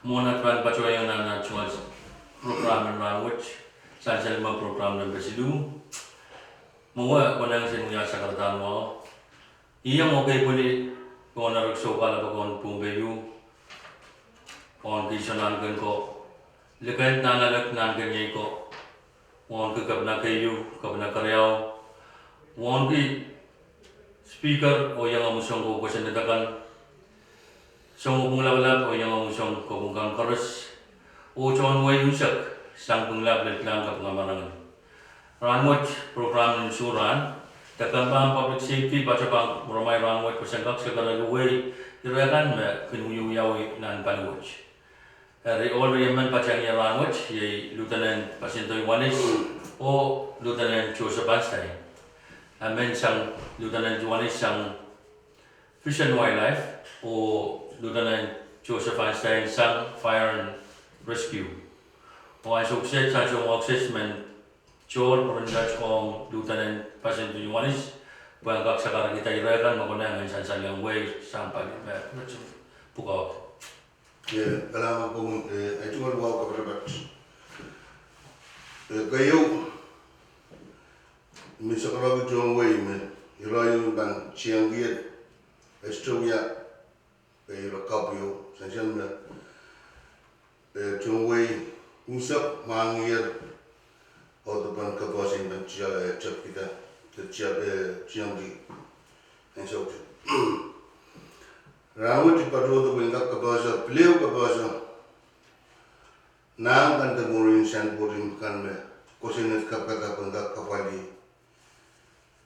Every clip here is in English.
Monat pacoyan na chumas program na which sa lima program na besidu mga konang sinuya sa kartan mo iyang okay puli kung naragso ka na kung pumbayu kung kisanan kan ko lekan nanalak nan ganyan ko kung kagab na kayo kagab na karyaw kung ki speaker o yang amusong ko kasi nadakan song pengelap-lap o yang amusong ko kung karos o cuman way usak sang pengelap lang ka pengamanan ranwat program insuran takkan paham public safety baca pang ramai ranwat pasangkak segala luwe irakan me kenuyu yawi nan panwat hari already man pacang ya ranwat ye lieutenant pasintoy wanis o lieutenant Joseph Einstein amen sang lieutenant wanis sang Fish and Wildlife o lieutenant Joseph Einstein sang fire and rescue o ay sukses sa assessment Jor perendah om lieutenant pasintoy wanis bangkak sekarang kita irakan makonang san yang way sampai pukau. Ya, kalau aku itu kan wow kabar kayu misalkan aku John Way men, irayu bang Chiang Giat, Australia, kapio, sanjang na John Way usap mangir, atau bang kapasin bang cap kita, cap Chiang Giat, ansau tu. Rawat di padu tu bengkak kabasa, beliau kabasa. Nam kan temurin san burin kan me, kosinat kapkata bengkak kapali,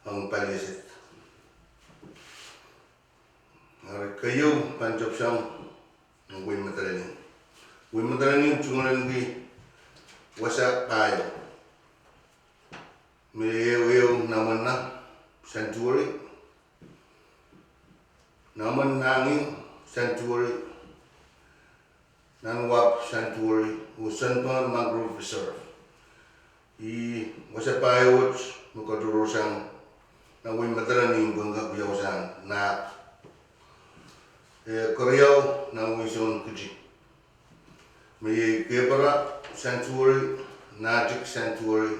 hang paliset. Hari kayu pancap sang, win materani cuma di wasak ayo. Meyeu namanya sanctuary. Naman nanging sanctuary, Nanwap sanctuary, Usanpan mangrove reserve. Wasa payot mukadurusang na win mataraning bangkak biyawasan na Koreaw na wison kuji. May Kepara sanctuary, Najik sanctuary,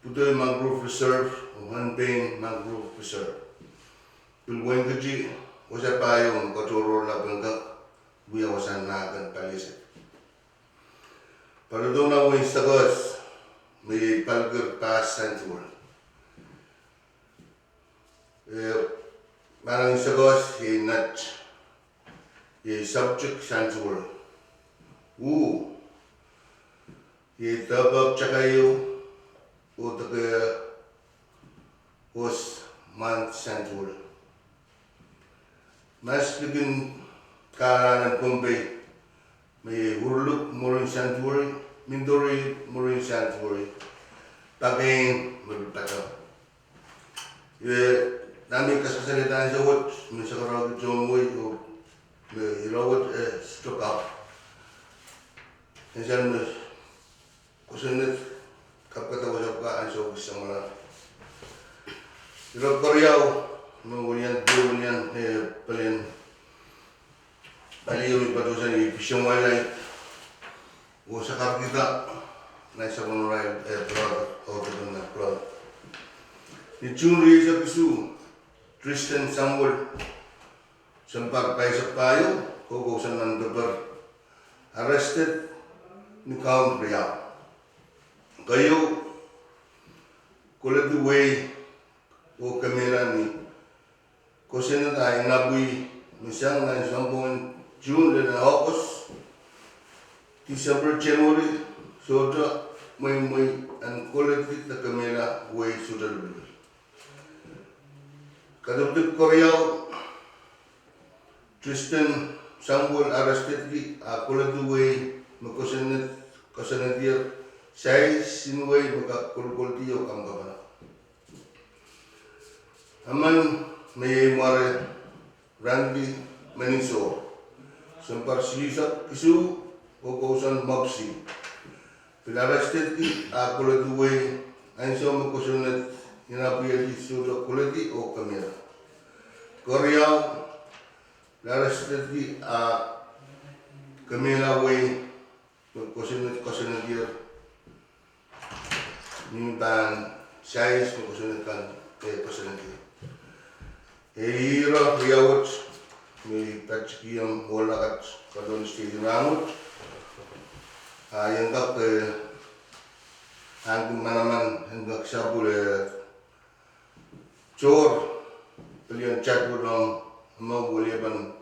Putoy mangrove reserve, Hanping mangrove reserve. Pulweng kuji wasa payong katuro na bangkak biyawasan na kan palisit. Pada doon na wing sagos may Palgar Pass Sanctuary. Marang sagos ye nat ye subject sanctuary. Ye tabak cakayo o taga was month sanctuary. Mas bikin karanan Bombay may Hurluk Marine Sanctuary, Mindori Marine Sanctuary, Paging Mabitato. Nami kasasalitaan sa wat, may sakarag John Way o may ilawat struck up. Minsan kusunod kapkatawa sa sa isang mga ilawat Koreaw, mga bunyan, palin baliw patusan ni Fish and Wildlife o sa kita na isa kong ride product o na product. Ni Chunri sa pisu Tristan Samuel sempat kaisa payo kukusan ng dabar arrested ni Count Ria. Kayo kulit way o kamera ni kusin na tayo nabuy misang na isang June dan August, December, January, sudah may ang quality na kamera way sudah lebih. Kadang-kadang Korea, Tristan Samuel arrested di quality way makasanad dia saya sinway makakulkulti o kamkapan. Aman may mare Randy Maniso. Sempat silisap isu kukusan mabsi. Pilarastet di kulit way anso makusunat hinapiya di sudah kulit o kamera. Korea larastet di Camila Way, kusunod year. Yung tan size kusunod kan kusunod year. Hira riyawat may patchkiyang wala kat kadon stadium rangut. Yang kap ang manaman hanggang sabul chor pilihan chat budong mau boleh ban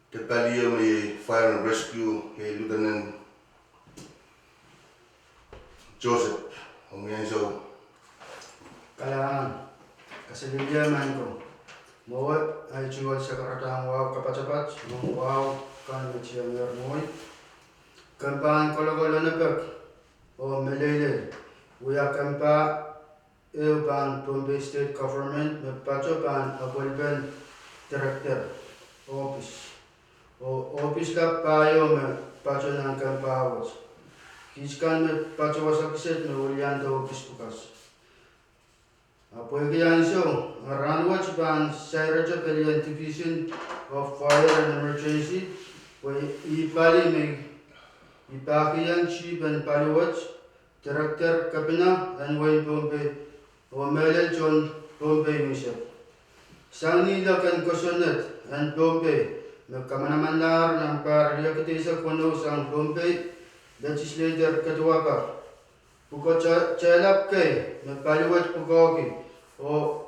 Tepaliya may fire and rescue kay Lieutenant Joseph Omienzo. Kailangan kasililiman ko. Mawat ay chingol sa karatang wow kapacapat, mong wow kan siya meron Kampaan kolokolo na pek o melele. Uya kampa ban Bombay State Government magpacho ban abolben director office. O office ka payo me pacho ng kampawas. Kiskan me pacho wasakiset me ulian do office bukas. Apoy kaya niyo, Ranwatch ban Sairaja Pelian Division of Fire and Emergency, ipali may ipakiyan Chief and Paliwatch, Director Kapina and Wayne Bombay, o Melel John Bombay Misha. Sang nila kan Kosonet and Bombay, magkamanamanlar ng pariyakiti sa kuno sang Bombay, Legislator Katuwaka. Puko chalap kay nagpaliwat pukoki o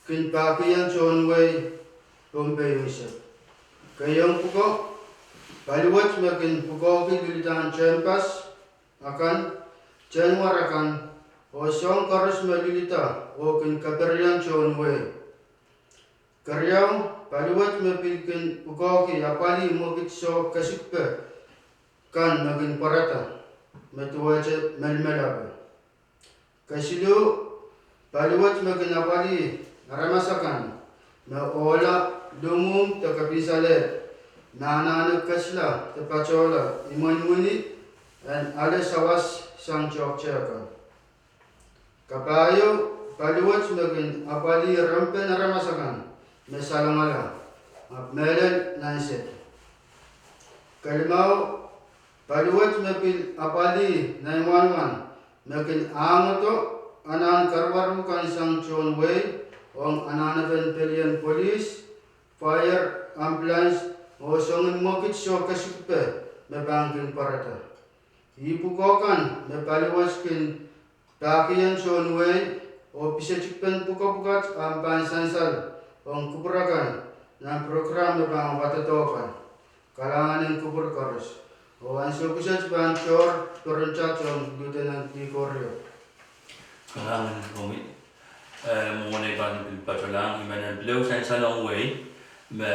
kinpakiyan John Way Bombay Misha. Kayong puko paliwat makin pukoki bilitan champas akan Januar akan o siyang karos malilita o kinkaperian John Way. Karyaw paliwat mapilkin pukoki apali mokit so kasikpe kan maging parata. Matuwaja melmelabe. Kasilu paliwat maginapali naramasakan na ola dumum takabisale nananag kasla tapachola imanmuni and ale sawas sang chokchaka. Kapayo paliwat magin apali rampe naramasakan na salamala melen nanset. Kalimao paliwat mapil apali 911 makin angoto anan karwaru kan sang John Way ong ananaven pelian police fire ambulance o songin mokit so kasukpe mabangkin parata ipukokan mapaliwas kin pakiyan John Way o pisachikpen pukapukat ampan sansal ong kupurakan ng program mabang watatokan kalangan ng kupur karos. O ang sukusat ban chor perenchat som Lieutenant Licorio. Kailangan kami mengenai ban patrolang iman beliau saya salong way me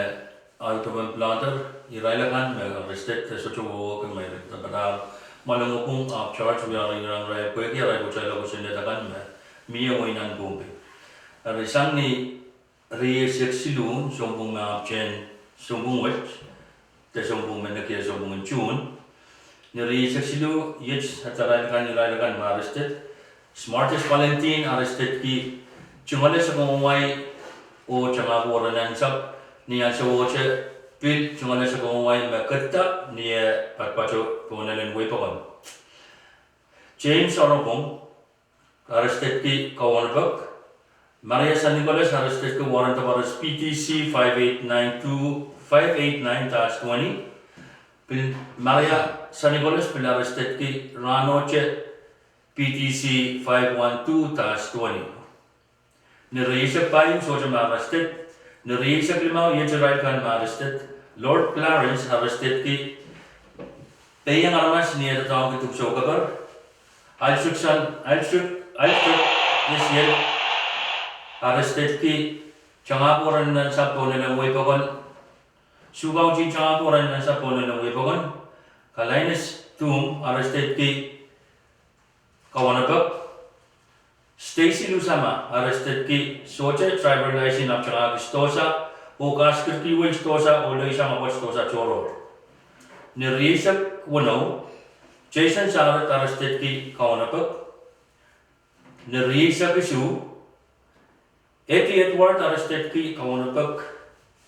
autoban planter irailakan me arrested sesuatu kan me pada malam upung up charge we are yang rai kue kia rai bocah lagu sendetakan me mia wainan bombe. Risang ni rie seksilu sombong me chen sombong wet te sombong me nakia sombong June. Nari seksilu yech hatarakan irailakan ma arrested. Smartest Valentine arrested ki chungale sa kumaway o changa waranan sab niya sa woche pil chungale sa kumaway makata niya patpacho punalan way pakon. James Orokong arrested ki Kawanabak. Maria San Nicolas arrested ki warrant of arrest PTC 5892-589-20. Maria San Nicolas pil arrested ki Ranoche PTC 512-20. Nireisha payung soja arrested. Nireisha limau yejerai kan arrested. Lord Clarence arrested ki payang armas niya tatawag kituk so kabar. Alshuk this year arrested ki changaporan nan sa ponalang way pakon. Subaw ji changaporan nan sa ponalang way pakon. Kalainas tum arrested ki Kawanabak. Stacy Lusama arrested ki Socha tribal license of Changa Stosa o Kaskirti Wing Stosa o Loisa Mabot Stosa Choro. Nirisa Wano Jason Sarat arrested ki Kawanabak. Nirisa Kisu Eti Edward arrested ki Kawanabak.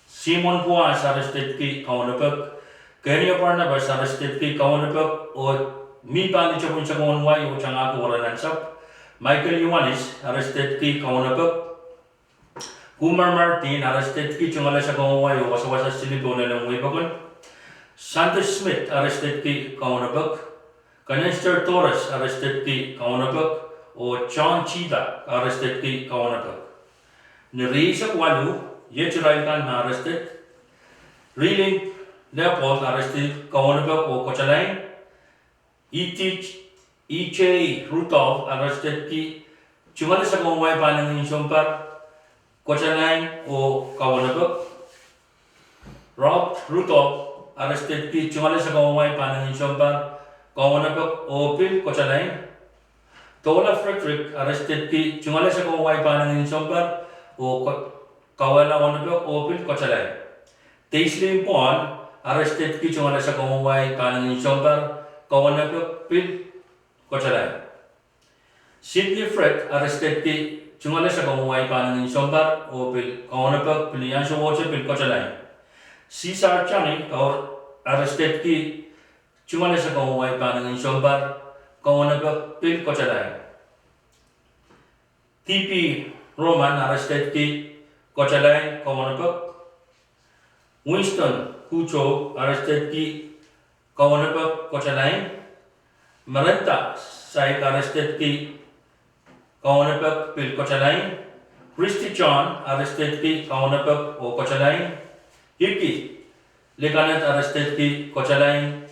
Simon Puas arrested ki Kawanabak. Kenya Barnabas arrested ki kawanapok o mi pa ni chapun sa kawanway o changa ko wala nansap. Michael Ioannis arrested ki kawanapok. Kumar Martin arrested ki chungala sa kawanway o wasawasa silito na ng wibakon. Santos Smith arrested ki kawanapok. Canester Torres arrested ki kawanapok o John Chida arrested ki kawanapok. Nerisa Walu Yechurail kan na arrested. Reeling Leopold arrested kawanapok o Kochalain. E.J. Rutov arrested ki chungala sa kawanway pa ng insumpar Kochalain o kawanapok. Rob Rutov arrested ki chungala sa kawanway pa ng insumpar kawanapok o Pil Kochalain. Tola Frederick arrested ki chungala sa kawanway pa ng insumpar o kawanapok o Pil Kochalain. Taisley Pond arrested ki chungala sa kawanway pa ng insumpar kawanapok Pil Kochalain. Sidney Fred arrested ki chungala sa kawanway pa ng insumpar o Pil kawanapok Pilianso Woche Pil Kochalain. Cesar Chani arrested ki chungala sa kawanway pa ng insumpar kawanapok Pil Kochalain. T.P. Roman arrested ki Kochalain kawanapok. Winston Cucho arrested ki kawanapok Kochalain. Marenta Saik arrested ki kawanapok Pil Kochalain. Christy John arrested ki kawanapok o Kochalain. Hiki Lieutenant arrested ki Kochalain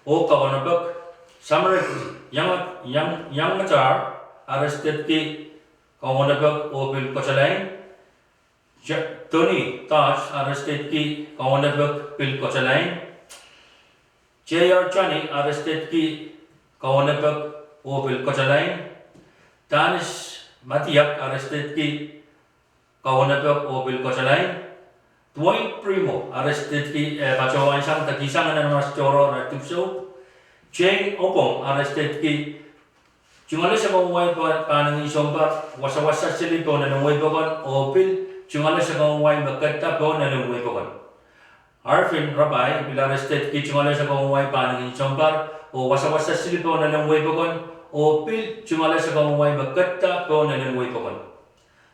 o kawanapok. Samarit Yang Machar arrested ki kawanapok o Pil Kochalain. Tony Tosh arrested ki kawanapok Pil Kochalain. J.R. Chani arrested ki kawanapok o Pil Kochalain. Tanis Matiak arrested ki kawanapok o Pil Kochalain. Dwight Primo arrested ki pacawan sang tagisang na mas choro na tupso. Cheng Opong arrested ki chungala sa kawanway pa ng insumpar wasawasa silito na ng wibakon o Pil chungala sa kawanway magkata po na ng wibakon. Arvin Rabay bil arrested ki chungala sa kawanway pa ng insumpar o wasawasa silito na ng wibakon o Pil chungala sa kawanway magkata po na ng wibakon.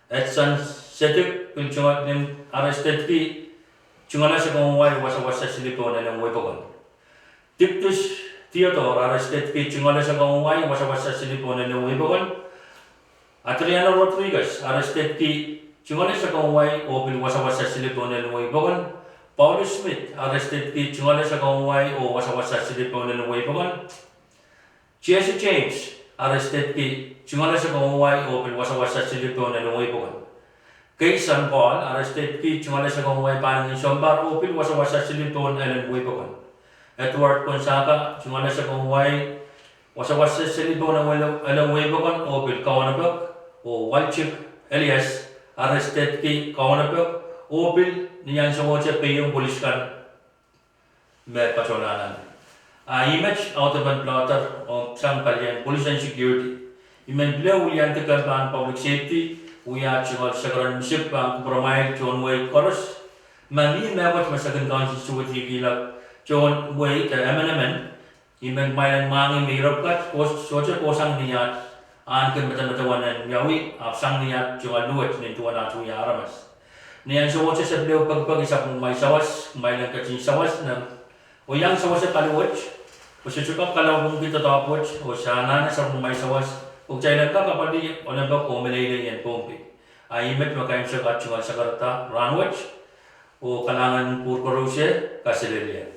Edson Setik bil chungala arrested ki chungala sa kawanway wasawasa silito na ng wibakon. Tictus Theodore arrested ki chungala sa kawanway wasawasa silito na ng wibakon. Adriano Rodriguez arrested ki chungala sa kawanway o Pil wasawasa silito na ng wibakon. Paulus Smith arrested ki chungala sa kawanway o wasawasa silito na ng wibakon. Jesse James arrested ki chungala sa kawanway o Pil wasawasa silito na ng wibakon. Kay San Paul arrested ki chungala sa kawanway pa ng insumpar o Pil wasawasa silito na ng wibakon. Edward Consaka chungala sa kawanway wasawasa silito na ng wibakon o Pil kawanapok o Walchik Elias arrested ki kawanapok o Pil niyan sa woche payong pulis kan may patrolanan. Image out of an plotter of sang palyan police and security. Imen bila ulian tekan public safety uya chungal sagaran misip pang promail John Way Chorus. Mani mewat masagan constituency gilak John Way ka MNMN. Imen mailan mangi mirap kat socha kosang niyat an kan mata-matawanan yawi apsang niyat chungal luwat nintuan atu ya aramas. Niyan sa woche sa beliau pag-isa kung may sawas, may nagkachin sawas na o yang sawas sa kaluwat, o sa chukap kalaw kung kita tapot, o sa nana sa kung may sawas, kung chay nagkakapali, o nabak o malay yan pompi. Ay imet makain sa katsungan sa karta, ranwatch, o kalangan purkorosye, kasilirya.